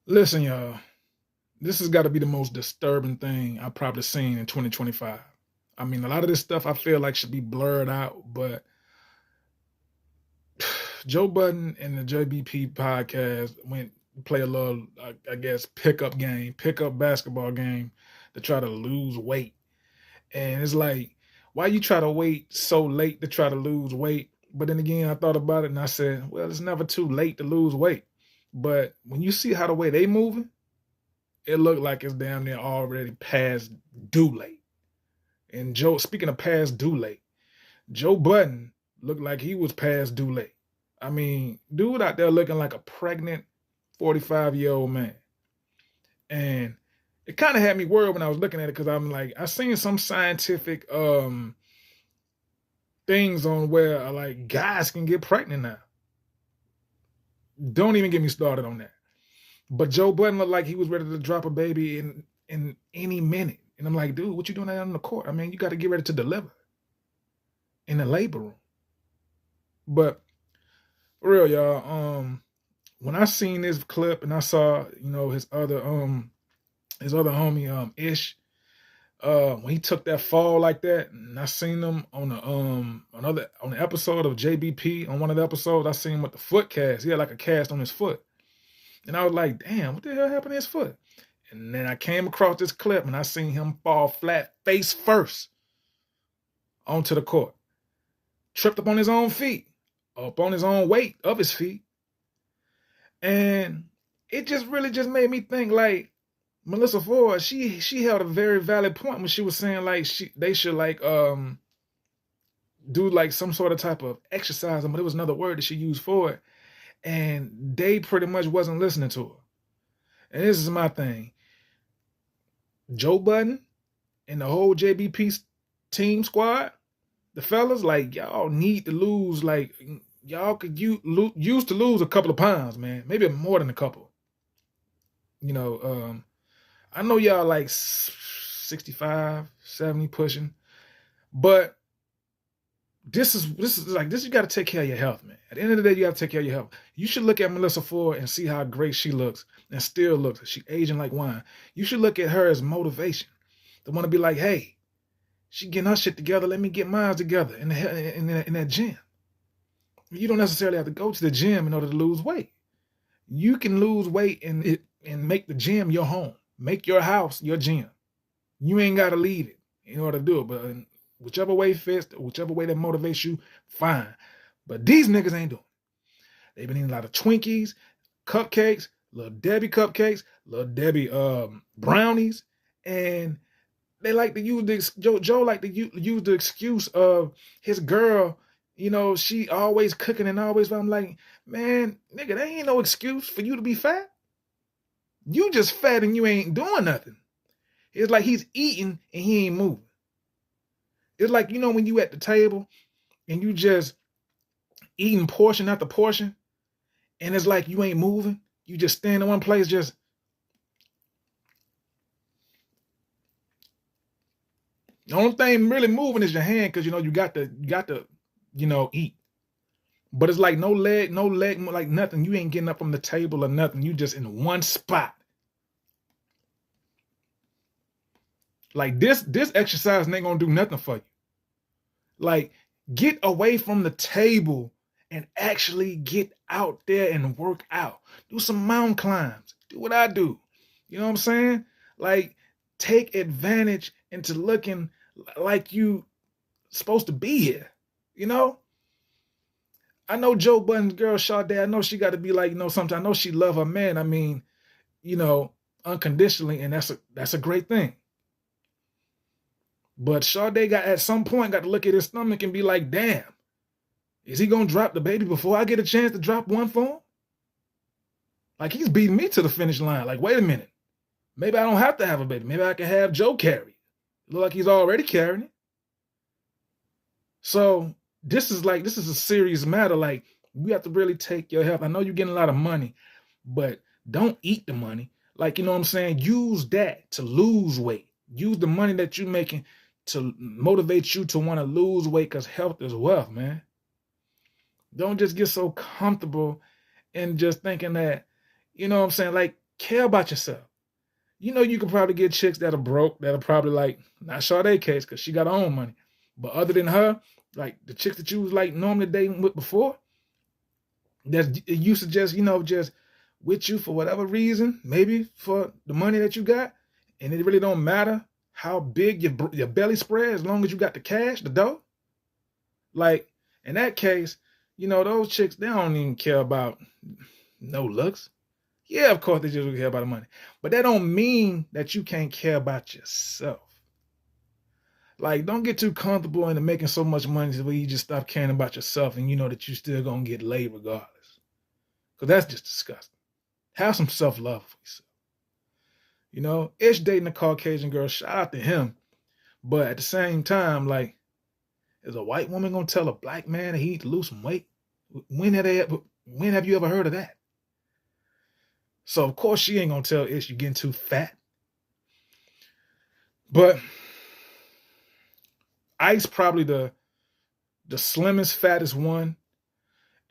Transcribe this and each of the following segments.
Listen, y'all, this has got to be the most disturbing thing I've probably seen in 2025. I mean, a lot of this stuff I feel like should be blurred out, but Joe Budden and the JBP podcast went play a little, I guess, pickup basketball game to try to lose weight. And it's like, why you try to wait so late to try to lose weight? But then again, I thought about it and I said, well, it's never too late to lose weight. But when you see how the way they moving, it looked like it's damn near already past due late. And Joe, speaking of past due late, Joe Budden looked like he was past due late. I mean, dude out there looking like a pregnant 45-year-old man. And it kind of had me worried when I was looking at it because I'm like, I seen some scientific things on where like guys can get pregnant now. Don't even get me started on that. But Joe Budden looked like he was ready to drop a baby in any minute. And I'm like, dude, what you doing out on the court? I mean, you got to get ready to deliver in the labor room. But for real, y'all, when I seen this clip and I saw, his other homie, Ish, when he took that fall like that, and I seen him on the episode of JBP, on one of the episodes, I seen him with the foot cast. He had like a cast on his foot. And I was like, damn, what the hell happened to his foot? And then I came across this clip and I seen him fall flat face first onto the court. Tripped up on his own feet, up on his own weight of his feet. And it just really just made me think like Melissa Ford, she held a very valid point when she was saying like they should like do like some sort of type of exercise, but it was another word that she used for it. And they pretty much wasn't listening to her. And this is my thing. Joe Budden and the whole JBP team squad, the fellas, like y'all need to lose, like y'all could use to lose a couple of pounds, man. Maybe more than a couple. I know y'all like 65, 70 pushing, but this is you got to take care of your health, man. At the end of the day, you got to take care of your health. You should look at Melissa Ford and see how great she looks and still looks. She aging like wine. You should look at her as motivation. To want to be like, hey, she getting her shit together. Let me get mine together in that gym. You don't necessarily have to go to the gym in order to lose weight. You can lose weight and make the gym your home. Make your house your gym. You ain't got to leave it in order to do it. But whichever way fits, whichever way that motivates you, fine. But these niggas ain't doing it. They've been eating a lot of Twinkies, cupcakes, Little Debbie cupcakes, Little Debbie brownies, and they like to use this. Joe like to use the excuse of his girl. She always cooking and always. I'm like, man, nigga, there ain't no excuse for you to be fat. You just fat and you ain't doing nothing. It's like he's eating and he ain't moving. It's like, when you at the table and you just eating portion after portion, and it's like you ain't moving. You just stand in one place, just. The only thing really moving is your hand because, you got to, eat. But it's like no leg, like nothing. You ain't getting up from the table or nothing. You just in one spot. Like this exercise ain't gonna do nothing for you. Like, get away from the table and actually get out there and work out. Do some mountain climbs. Do what I do. You know what I'm saying? Like, take advantage into looking like you supposed to be here. I know Joe Budden's girl Sade. I know she got to be like, sometimes I know she love her man. I mean, unconditionally, and that's a great thing. But Sade got at some point got to look at his stomach and be like, damn, is he gonna drop the baby before I get a chance to drop one for him? Like, he's beating me to the finish line. Like, wait a minute. Maybe I don't have to have a baby. Maybe I can have Joe carry it. Look like he's already carrying it. So this is a serious matter. Like, you have to really take your health. I know you're getting a lot of money, but don't eat the money. Like, you know what I'm saying? Use that to lose weight. Use the money that you're making to motivate you to want to lose weight, because health is wealth, man. Don't just get so comfortable and just thinking that, you know what I'm saying? Like, Care about yourself. You know you can probably get chicks that are broke, that are probably like, not Sade case, because she got her own money. But other than her, like the chicks that you was like normally dating with before, that used to just, just with you for whatever reason, maybe for the money that you got, and it really don't matter how big your belly spread as long as you got the cash, the dough. Like in that case, those chicks, they don't even care about no looks. Yeah, of course they just care about the money, but that don't mean that you can't care about yourself. Like, don't get too comfortable into making so much money where you just stop caring about yourself and you know that you still gonna get laid regardless. Because that's just disgusting. Have some self-love for yourself. Ish dating a Caucasian girl, shout out to him. But at the same time, like, is a white woman gonna tell a black man that he need to lose some weight? When have you ever heard of that? So of course she ain't gonna tell Ish you're getting too fat. But Ice probably the slimmest, fattest one.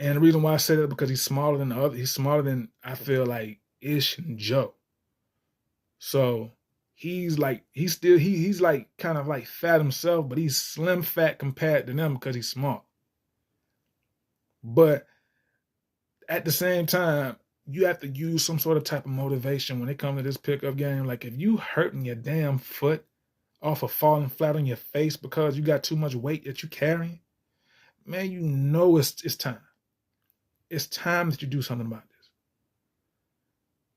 And the reason why I say that is because he's smaller than the other. He's smaller than, I feel like, Ish and Joe. So he's like kind of like fat himself, but he's slim fat compared to them because he's small. But at the same time, you have to use some sort of type of motivation when it comes to this pickup game. Like if you hurting your damn foot off of falling flat on your face because you got too much weight that you're carrying, man, it's time. It's time that you do something about this.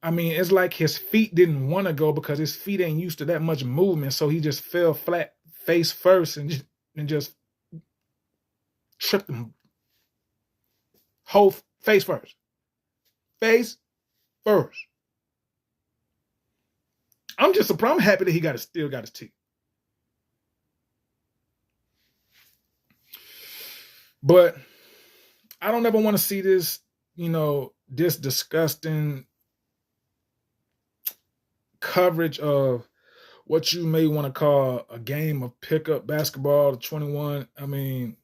I mean, it's like his feet didn't want to go because his feet ain't used to that much movement, so he just fell flat face first and just tripped him. Whole face first. Face first. I'm just surprised. I'm happy that he still got his teeth. But I don't ever want to see this, this disgusting coverage of what you may want to call a game of pickup basketball to 21. I mean,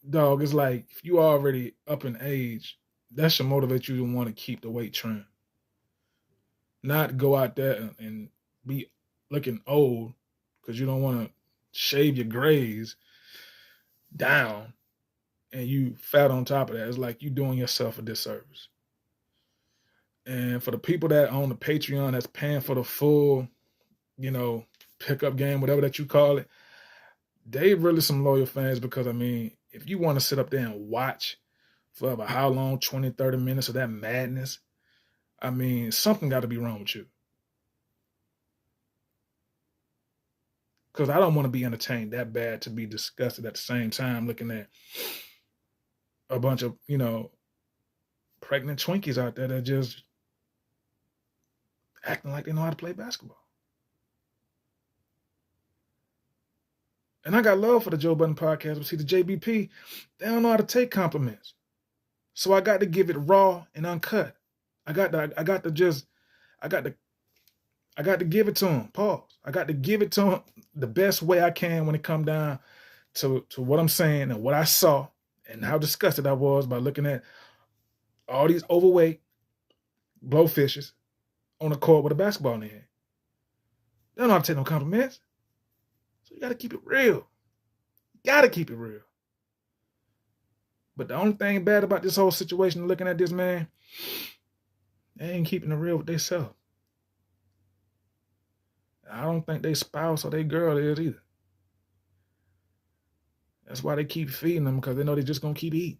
dog, it's like if you already up in age, that should motivate you to want to keep the weight trim. Not go out there and be looking old because you don't want to shave your grays down and you fat on top of that. It's like you doing yourself a disservice. And for the people that own the Patreon that's paying for the full, pickup game, whatever that you call it, they really some loyal fans because, I mean, if you want to sit up there and watch for about how long, 20, 30 minutes of that madness, I mean, something got to be wrong with you. Because I don't want to be entertained that bad to be disgusted at the same time looking at a bunch of, pregnant Twinkies out there that just acting like they know how to play basketball. And I got love for the Joe Budden podcast, but see, the JBP, they don't know how to take compliments. So I got to give it raw and uncut. I got to give it to him. Pause. I got to give it to him the best way I can when it come down to what I'm saying and what I saw and how disgusted I was by looking at all these overweight blowfishes on the court with a basketball in their hand. They don't know how to take no compliments. So you got to keep it real. You got to keep it real. But the only thing bad about this whole situation, looking at this, man, they ain't keeping it real with themselves. I don't think they spouse or they girl is either. That's why they keep feeding them, because they know they're just going to keep eating.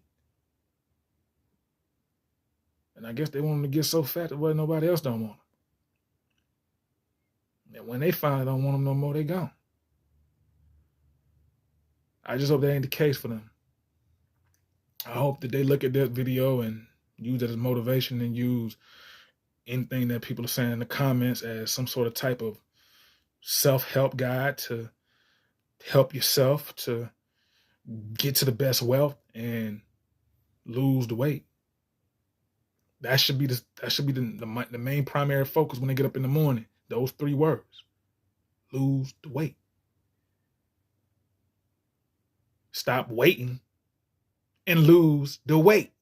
And I guess they want them to get so fat that way nobody else don't want them. And when they finally don't want them no more, they gone. I just hope that ain't the case for them. I hope that they look at that video and use it as motivation and use anything that people are saying in the comments as some sort of type of self-help guide to help yourself to get to the best wealth and lose the weight. That should be the main primary focus when they get up in the morning. Those 3 words: lose the weight. Stop waiting and lose the weight.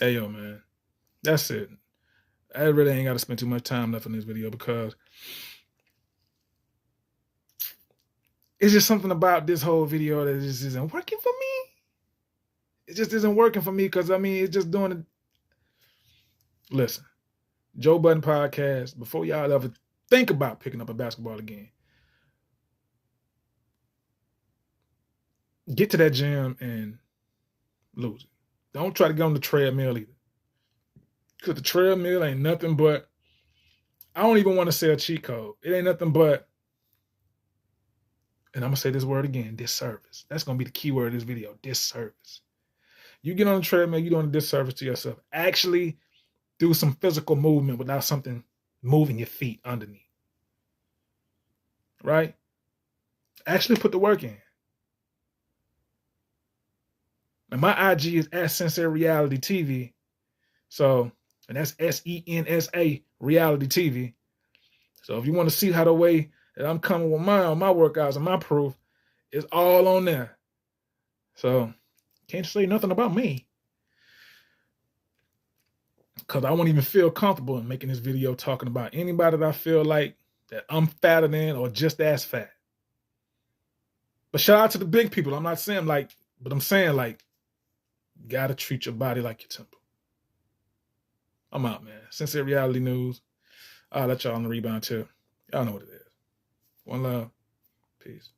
Hey, yo, man. That's it. I really ain't got to spend too much time left on this video because it's just something about this whole video that just isn't working for me. It just isn't working for me because, I mean, it's just doing it. Listen, Joe Budden podcast, before y'all ever think about picking up a basketball again, get to that gym and lose it. Don't try to get on the treadmill either. Because the treadmill ain't nothing but, I don't even want to say a cheat code. It ain't nothing but, and I'm going to say this word again, disservice. That's going to be the key word of this video, disservice. You get on the treadmill, you're doing a disservice to yourself. Actually do some physical movement without something moving your feet underneath. Right? Actually put the work in. And my IG is at Sensei Reality TV. So, and that's SENSA Reality TV. So if you want to see how the way that I'm coming with my workouts and my proof, it's all on there. So can't say nothing about me. Because I won't even feel comfortable in making this video talking about anybody that I feel like that I'm fatter than or just as fat. But shout out to the big people. I'm not saying like, but I'm saying like, you gotta treat your body like your temple. I'm out, man. Sincere Reality News. I'll let y'all on the rebound tip. Y'all know what it is. One love. Peace.